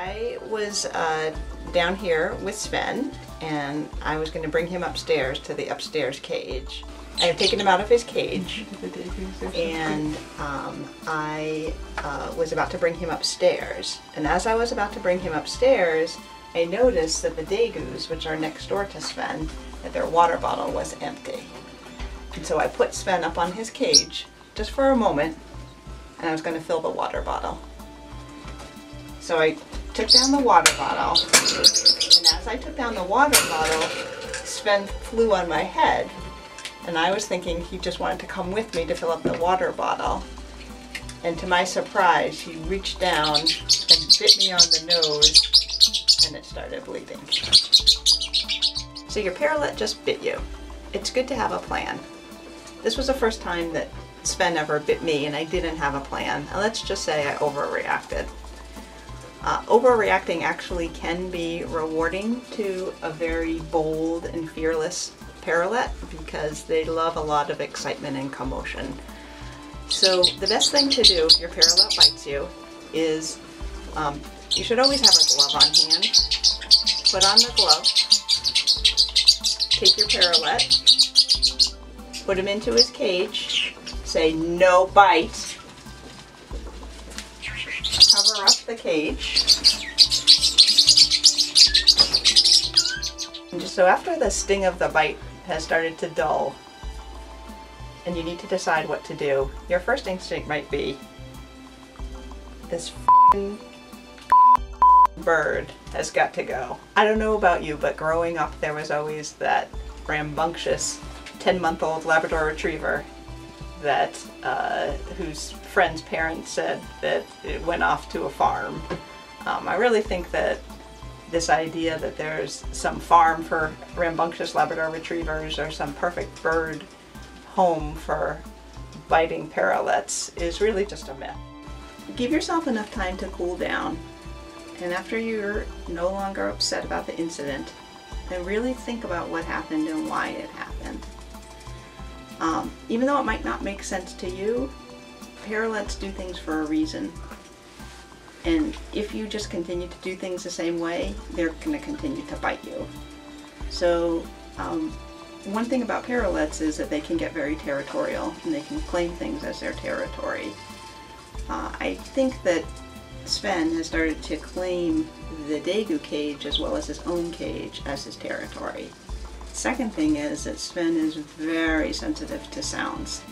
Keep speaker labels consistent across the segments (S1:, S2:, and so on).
S1: I was down here with Sven, and I was going to bring him upstairs to the upstairs cage. I had taken him out of his cage, and I was about to bring him upstairs. And as I was about to bring him upstairs, I noticed that the Dagoos, which are next door to Sven, that their water bottle was empty. And so I put Sven up on his cage just for a moment, and I was going to fill the water bottle. So I took down the water bottle, and as I took down the water bottle, Sven flew on my head, and I was thinking he just wanted to come with me to fill up the water bottle. And to my surprise, he reached down and bit me on the nose, and it started bleeding. So your parrotlet just bit you. It's good to have a plan. This was the first time that Sven ever bit me, and I didn't have a plan. And let's just say I overreacted. Overreacting actually can be rewarding to a very bold and fearless parrotlet because they love a lot of excitement and commotion. So the best thing to do if your parrotlet bites you is you should always have a glove on hand. Put on the glove, take your parrotlet, put him into his cage, say no bite, cover up the cage. And just so after the sting of the bite has started to dull and you need to decide what to do, your first instinct might be, this bird has got to go. I don't know about you, but growing up there was always that rambunctious 10-month-old Labrador Retriever that whose friend's parents said that it went off to a farm. I really think that this idea that there's some farm for rambunctious Labrador Retrievers or some perfect bird home for biting parrotlets is really just a myth. Give yourself enough time to cool down, and after you're no longer upset about the incident, then really think about what happened and why it happened. Even though it might not make sense to you, parrotlets do things for a reason. And if you just continue to do things the same way, they're going to continue to bite you. So one thing about parrotlets is that they can get very territorial and they can claim things as their territory. I think that Sven has started to claim the Dago cage as well as his own cage as his territory. Second thing is that Sven is very sensitive to sounds.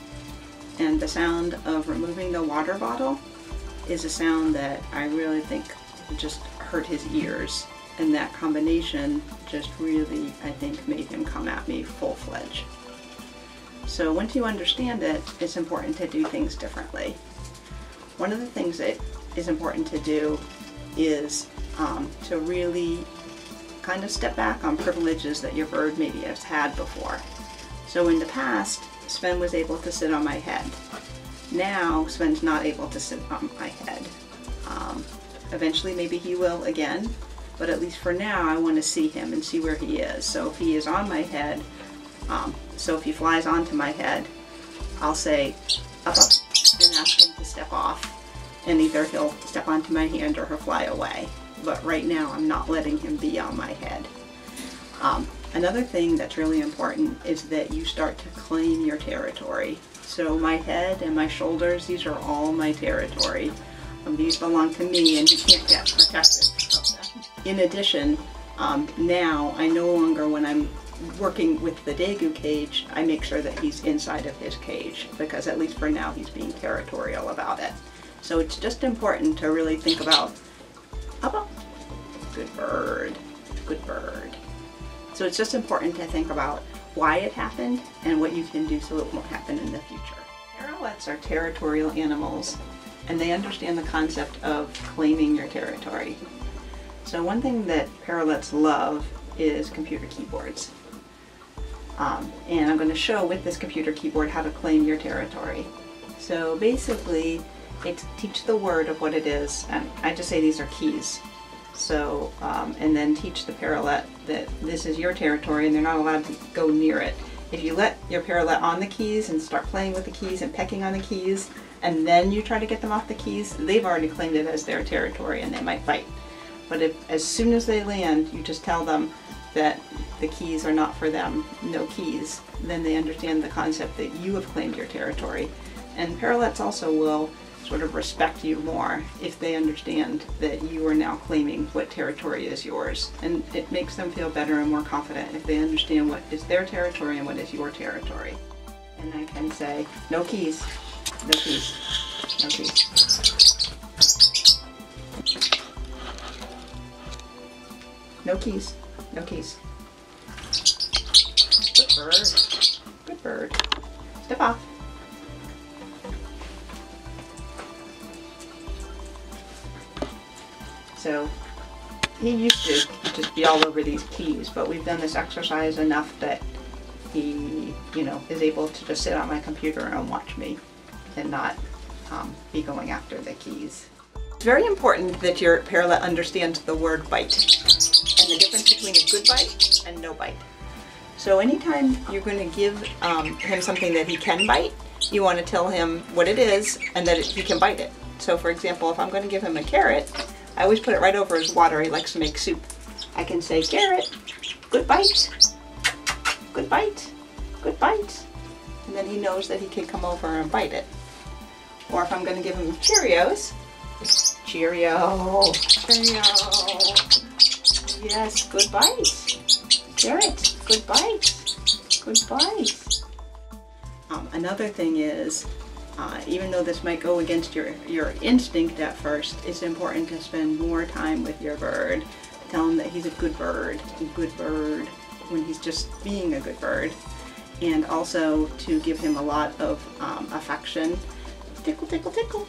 S1: And the sound of removing the water bottle is a sound that I really think just hurt his ears. And that combination just really, I think, made him come at me full-fledged. So once you understand it, it's important to do things differently. One of the things that is important to do is to really kind of step back on privileges that your bird maybe has had before. So in the past, Sven was able to sit on my head. Now, Sven's not able to sit on my head. Eventually maybe he will again, but at least for now I want to see him and see where he is. So if he is on my head, so if he flies onto my head, I'll say up, up, and ask him to step off, and either he'll step onto my hand or he'll fly away. But right now I'm not letting him be on my head. Another thing that's really important is that you start to claim your territory. So my head and my shoulders, these are all my territory. These belong to me and you can't get protected of them. In addition, now I no longer, when I'm working with the Dago cage, I make sure that he's inside of his cage because at least for now he's being territorial about it. So it's just important to really think about, good bird, good bird. So it's just important to think about why it happened and what you can do so it won't happen in the future. Parrotlets are territorial animals and they understand the concept of claiming your territory. So one thing that parrotlets love is computer keyboards. And I'm going to show with this computer keyboard how to claim your territory. So basically, it's teach the word of what it is, and I just say these are keys. So, and then teach the parrotlet that this is your territory and they're not allowed to go near it. If you let your parrotlet on the keys and start playing with the keys and pecking on the keys, and then you try to get them off the keys, they've already claimed it as their territory and they might bite. But if as soon as they land, you just tell them that the keys are not for them, no keys, then they understand the concept that you have claimed your territory. And Parrotlets also will sort of respect you more if they understand that you are now claiming what territory is yours. And it makes them feel better and more confident if they understand what is their territory and what is your territory. And I can say, no keys, no keys, no keys. No keys, no keys. Good bird, good bird. Step off. So he used to just be all over these keys, but we've done this exercise enough that he, is able to just sit on my computer and watch me and not be going after the keys. It's very important that your Parrotlet understands the word bite and the difference between a good bite and no bite. So anytime you're going to give him something that he can bite, you want to tell him what it is and that he can bite it. So for example, if I'm going to give him a carrot, I always put it right over his water. He likes to make soup. I can say, carrot, good bite, good bite, good bite. And then he knows that he can come over and bite it. Or if I'm going to give him Cheerios, Cheerio, Cheerio, yes, good bite, carrot, good bite, good bite. Another thing is, even though this might go against your instinct at first, it's important to spend more time with your bird. Tell him that he's a good bird when he's just being a good bird. And also to give him a lot of affection. Tickle, tickle, tickle.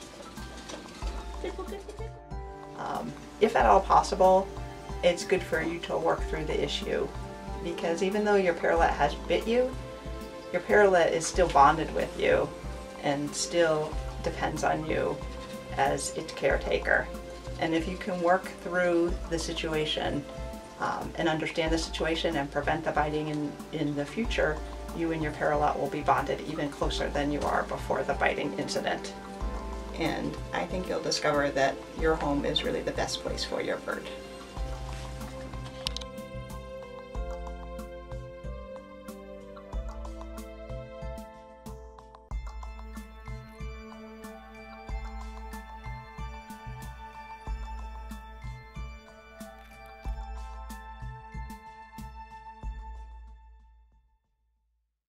S1: Tickle, tickle, tickle. If at all possible, it's good for you to work through the issue. Because even though your Parrotlet has bit you, your Parrotlet is still bonded with you and still depends on you as its caretaker. And if you can work through the situation and understand the situation and prevent the biting in the future, you and your Parrotlet will be bonded even closer than you are before the biting incident. And I think you'll discover that your home is really the best place for your bird.